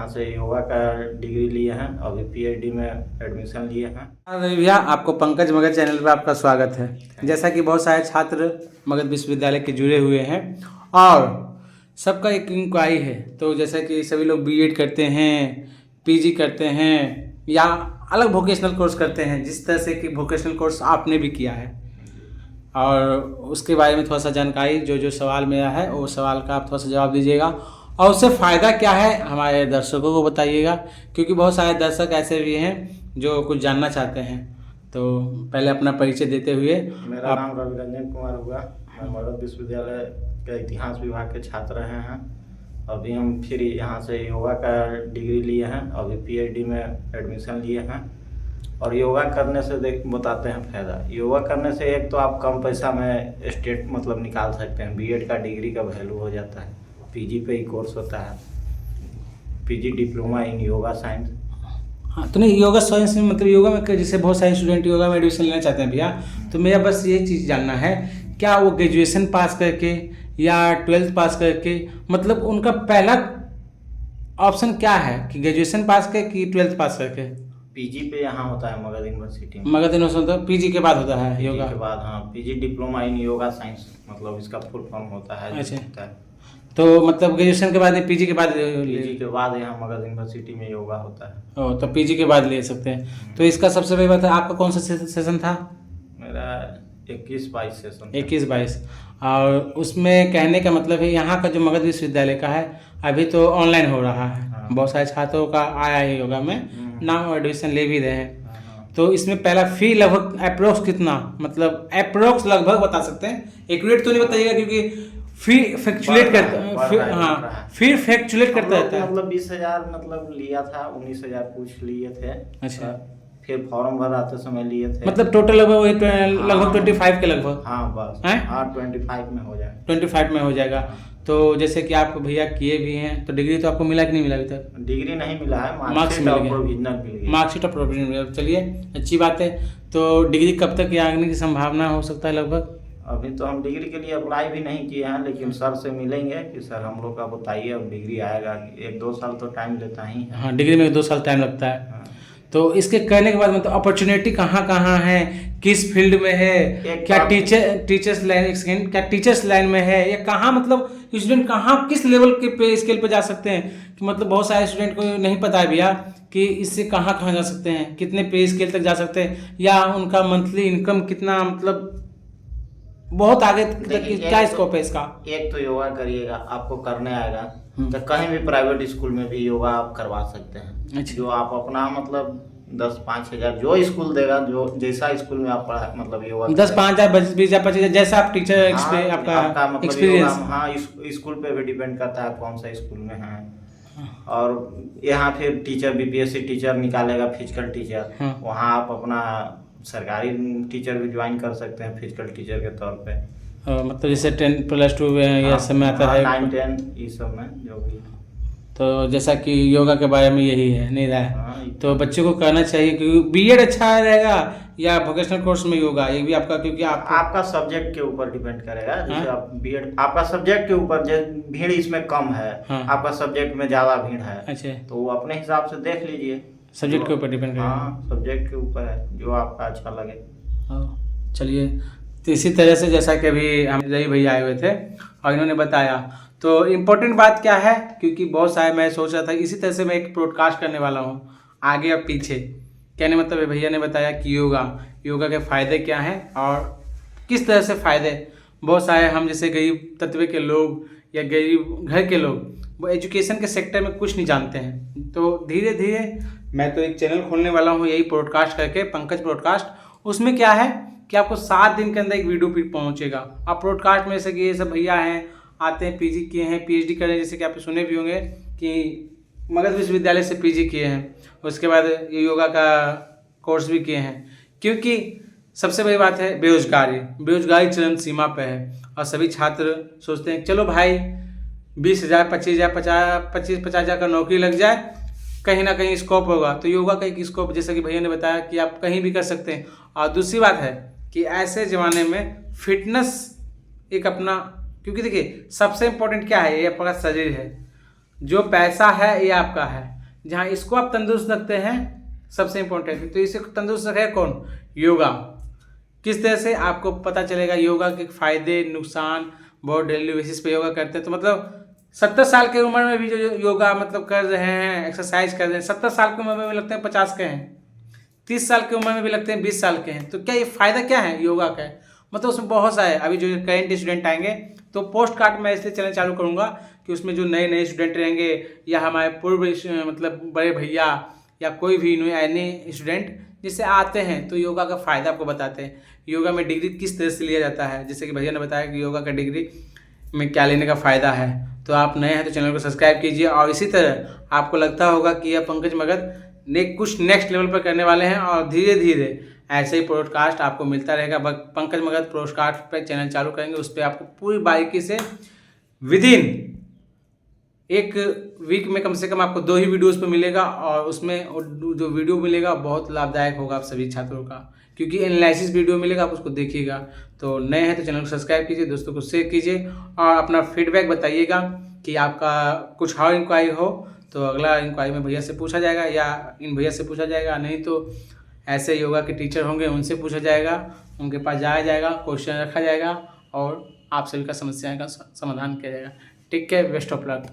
यहाँ से योगा का डिग्री लिए हैं, अभी पीएचडी में एडमिशन लिए हैं। भैया आपको पंकज मगध चैनल पर आपका स्वागत है। जैसा कि बहुत सारे छात्र मगध विश्वविद्यालय के जुड़े हुए हैं और सबका एक इंक्वायरी है, तो जैसा कि सभी लोग बीएड करते हैं, पीजी करते हैं या अलग वोकेशनल कोर्स करते हैं, जिस तरह से कि वोकेशनल कोर्स आपने भी किया है, और उसके बारे में थोड़ा सा जानकारी जो सवाल मेरा है वो सवाल का आप थोड़ा सा जवाब दीजिएगा और उससे फ़ायदा क्या है हमारे दर्शकों को बताइएगा, क्योंकि बहुत सारे दर्शक ऐसे भी हैं जो कुछ जानना चाहते हैं। तो पहले अपना परिचय देते हुए। मेरा नाम रवि रंजन कुमार हुआ, मैं मगध विश्वविद्यालय के इतिहास विभाग के छात्र रहे हैं। अभी हम फिर यहाँ से योगा का डिग्री लिए हैं, अभी पीएचडी में एडमिशन लिए हैं। और योगा करने से बताते हैं फ़ायदा। योगा करने से एक तो आप कम पैसा में स्टेट मतलब निकाल सकते हैं, बीएड का डिग्री का वैल्यू हो जाता है, पीजी पे ही कोर्स होता है, PG diploma in yoga science. हाँ, तो नहीं योगा साइंस में मतलब योगा में जैसे बहुत सारे स्टूडेंट योगा में एडमिशन लेना चाहते हैं भैया, तो मेरा बस ये चीज़ जानना है, क्या वो ग्रेजुएशन पास करके या 12th पास करके, मतलब उनका पहला ऑप्शन क्या है कि ग्रेजुएशन पास करके कि 12th पास करके? पीजी पे यहाँ होता है मगध यूनिवर्सिटी में। मगध यूनिवर्सिटी तो पीजी के बाद होता है योगा के बाद? हाँ, PG diploma in yoga science, मतलब इसका फुल फॉर्म होता है। अच्छा, तो मतलब ग्रेजुएशन के बाद पीजी के बाद यहाँ मगध यूनिवर्सिटी में योगा होता है। तो पीजी के बाद ले सकते हैं। तो इसका सबसे बड़ी बात है, आपका कौन सा सेशन था? मेरा 21-22 सेशन। 21-22। और उसमें कहने का मतलब है यहाँ का जो मगध विश्वविद्यालय का है अभी तो ऑनलाइन हो रहा है। हाँ। बहुत सारे छात्रों का आया है योगा में, नाम एडमिशन ले भी रहे हैं। तो इसमें पहला फी लगभग अप्रोक्स कितना, मतलब अप्रोक्स लगभग बता सकते हैं, एक्यूरेट तो नहीं बताइएगा क्योंकि फिर फैक्चुलेट करता, हाँ फिर फैक्चुलेट करता रहता है। मतलब 20,000 मतलब लिया था, 19,000 पूछ लिए थे। अच्छा, फिर फॉर्म भराते समय लिए थे। मतलब टोटल लगभग 25 के लगभग। हाँ बस, हाँ 25 में हो जाएगा। 25 में हो जाएगा। तो जैसे कि आप भैया किए भी हैं, तो डिग्री तो आपको मिला कि नहीं मिला अभी तक? डिग्री नहीं मिला है, मार्क्स मिल गया, मार्कशीट और प्रोविजनल मिल गया। चलिए अच्छी बात है। तो डिग्री कब तक आने की संभावना हो सकता है लगभग? अभी तो हम डिग्री के लिए अप्लाई भी नहीं किए हैं, लेकिन सर से मिलेंगे कि सर हम लोग का बताइए, अब डिग्री आएगा। 1-2 साल तो टाइम लेता ही है। हाँ, डिग्री में 2 साल टाइम लगता है। हाँ। तो इसके करने के बाद मतलब अपॉर्चुनिटी कहाँ कहाँ है, किस फील्ड में है, क्या टीचर्स लाइन में है, या कहाँ मतलब स्टूडेंट कहाँ किस लेवल के पे स्केल पे जा सकते हैं, कि मतलब बहुत सारे स्टूडेंट को नहीं पता है भैया कि इससे कहाँ कहाँ जा सकते हैं, कितने पे स्केल तक जा सकते हैं, या उनका मंथली इनकम कितना, मतलब बहुत आगे तक क्या स्कोप है इसका? एक तो योगा करिएगा, आपको करने आएगा तो कहीं भी प्राइवेट स्कूल में भी योगा आप करवा सकते हैं। अच्छा। जो आप अपना मतलब 10-5 हज़ार जो स्कूल देगा, जो जैसा स्कूल में आप पढ़ा मतलब योगा 10-5 हज़ार 20 हज़ार 25 हज़ार जैसा आप टीचर आपका मतलब एक्सपीरियंस। हाँ, स्कूल पे भी डिपेंड करता है कौन सा स्कूल में है। और यहाँ फिर टीचर बीपीएससी टीचर निकालेगा, फिजिकल टीचर। वहाँ आप अपना सरकारी टीचर भी ज्वाइन कर सकते हैं फिजिकल टीचर के तौर पे। मतलब जैसे 10+2 ये सब में आता है, 9-10 ये सब में जो भी। तो जैसा कि योगा के बारे में यही है नहीं रहा है, तो बच्चों को करना चाहिए क्योंकि बीएड अच्छा रहेगा या वोकेशनल कोर्स में योगा, ये भी आपका, क्योंकि आपका सब्जेक्ट के ऊपर डिपेंड करेगा। जैसे आप बीएड, आपका सब्जेक्ट के ऊपर, भीड़ इसमें कम है, आपका सब्जेक्ट में ज़्यादा भीड़ है। अच्छा, तो वो अपने हिसाब से देख लीजिए, सब्जेक्ट के ऊपर डिपेंड करेगा। हाँ, सब्जेक्ट के ऊपर है, जो आपका अच्छा लगे। चलिए, तो इसी तरह से जैसा कि अभी हम रही भैया आए हुए थे और इन्होंने बताया, तो इम्पोर्टेंट बात क्या है, क्योंकि बहुत सारे मैं सोच रहा था इसी तरह से मैं एक ब्रॉडकास्ट करने वाला हूँ आगे और पीछे। कहने मतलब भैया ने बताया कि योगा के फ़ायदे क्या हैं और किस तरह से फ़ायदे बहुत सारे, हम जैसे गरीब तत्व के लोग या गरीब घर के लोग वो एजुकेशन के सेक्टर में कुछ नहीं जानते हैं। तो धीरे धीरे मैं तो एक चैनल खोलने वाला हूँ यही ब्रॉडकास्ट करके, पंकज ब्रॉडकास्ट। उसमें क्या है कि आपको 7 दिन के अंदर एक वीडियो फिर पहुँचेगा। आप ब्रॉडकास्ट में से कि ये सब भैया हैं, आते हैं, पीजी किए हैं, पीएचडी कर रहे हैं, जैसे कि आप सुने भी होंगे कि मगध विश्वविद्यालय से पीजी किए हैं, उसके बाद ये योगा का कोर्स भी किए हैं। क्योंकि सबसे बड़ी बात है बेरोजगारी चरम सीमा पे है और सभी छात्र सोचते हैं चलो भाई 20,000 25,000 50 हज़ार का नौकरी लग जाए, कहीं ना कहीं स्कोप होगा। तो योगा का एक स्कोप, जैसा कि भैया ने बताया कि आप कहीं भी कर सकते हैं। और दूसरी बात है कि ऐसे ज़माने में फिटनेस एक अपना, क्योंकि देखिए सबसे इम्पोर्टेंट क्या है, ये आपका शरीर है, जो पैसा है ये आपका है। जहाँ इसको आप तंदुरुस्त रखते हैं, सबसे इम्पोर्टेंट। तो इसे तंदुरुस्त रखे कौन? योगा। किस तरह से आपको पता चलेगा योगा के फ़ायदे नुकसान, बहुत डेली बेसिस पे योगा करते हैं। तो मतलब 70 साल की उम्र में भी जो योगा मतलब कर रहे हैं, एक्सरसाइज कर रहे हैं, 70 साल की उम्र में भी लगते हैं 50 के हैं, 30 साल की उम्र में भी लगते हैं 20 साल के हैं। तो क्या ये फ़ायदा क्या है योगा का? मतलब उसमें बहुत सा है। अभी जो करेंट स्टूडेंट आएंगे तो पोस्ट कार्ड मैं इसलिए चैनल चालू करूँगा कि उसमें जो नए नए स्टूडेंट रहेंगे या हमारे पूर्व मतलब बड़े भैया या कोई भी नए स्टूडेंट जिससे आते हैं तो योगा का फ़ायदा आपको बताते हैं। योगा में डिग्री किस तरह से लिया जाता है, जैसे कि भैया ने बताया कि योगा का डिग्री में क्या लेने का फ़ायदा है। तो आप नए हैं तो चैनल को सब्सक्राइब कीजिए। और इसी तरह आपको लगता होगा कि यह पंकज मगध ने कुछ नेक्स्ट लेवल पर करने वाले हैं और धीरे धीरे ऐसे ही पॉडकास्ट आपको मिलता रहेगा। पंकज मगध पॉडकास्ट पर चैनल चालू करेंगे, उस पर आपको पूरी बारीकी से विदिन एक वीक में कम से कम आपको 2 ही वीडियोस पे मिलेगा और उसमें जो वीडियो मिलेगा बहुत लाभदायक होगा आप सभी छात्रों का, क्योंकि एनालिसिस वीडियो मिलेगा, आप उसको देखिएगा। तो नए हैं तो चैनल को सब्सक्राइब कीजिए, दोस्तों को शेयर कीजिए और अपना फीडबैक बताइएगा कि आपका कुछ और इंक्वायरी हो तो अगला इंक्वायरी में भैया से पूछा जाएगा या इन भैया से पूछा जाएगा, नहीं तो ऐसे योगा के टीचर होंगे उनसे पूछा जाएगा, उनके पास जाया जाएगा, क्वेश्चन रखा जाएगा और आप सभी का समस्याएं का समाधान किया जाएगा। ठीक है, बेस्ट ऑफ लक।